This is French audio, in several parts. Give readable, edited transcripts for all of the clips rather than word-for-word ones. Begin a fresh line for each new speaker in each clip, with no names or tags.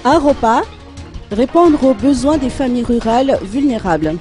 Aropa, répondre aux besoins des familles rurales vulnérables.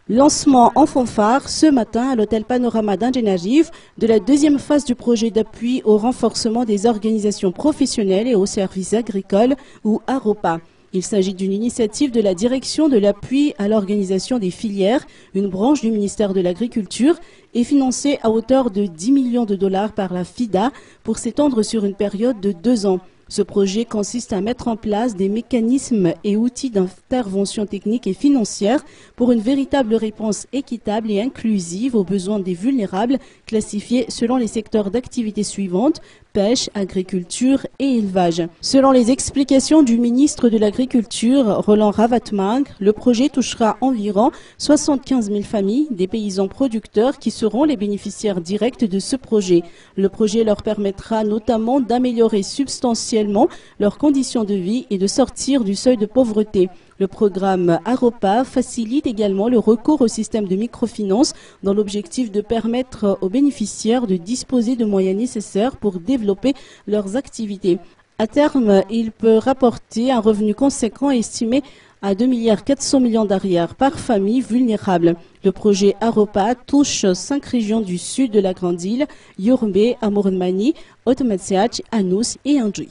Lancement en fanfare ce matin à l'hôtel Panorama d'Indénagive de la deuxième phase du projet d'appui au renforcement des organisations professionnelles et aux services agricoles ou Aropa. Il s'agit d'une initiative de la direction de l'appui à l'organisation des filières, une branche du ministère de l'Agriculture, et financée à hauteur de 10 millions de dollars par la FIDA pour s'étendre sur une période de 2 ans. Ce projet consiste à mettre en place des mécanismes et outils d'intervention technique et financière pour une véritable réponse équitable et inclusive aux besoins des vulnérables classifiés selon les secteurs d'activité suivantes: pêche, agriculture et élevage. Selon les explications du ministre de l'Agriculture, Roland Ravatmang, le projet touchera environ 75 000 familles, des paysans producteurs qui seront les bénéficiaires directs de ce projet. Le projet leur permettra notamment d'améliorer substantiellement leurs conditions de vie et de sortir du seuil de pauvreté. Le programme Aropa facilite également le recours au système de microfinance dans l'objectif de permettre aux bénéficiaires de disposer de moyens nécessaires pour développer leurs activités. À terme, il peut rapporter un revenu conséquent estimé à 2,4 milliards d'arières par famille vulnérable. Le projet Aropa touche 5 régions du sud de la Grande Île: Yorumbé, Amorumani, Otomatsiach, Anous et Andri.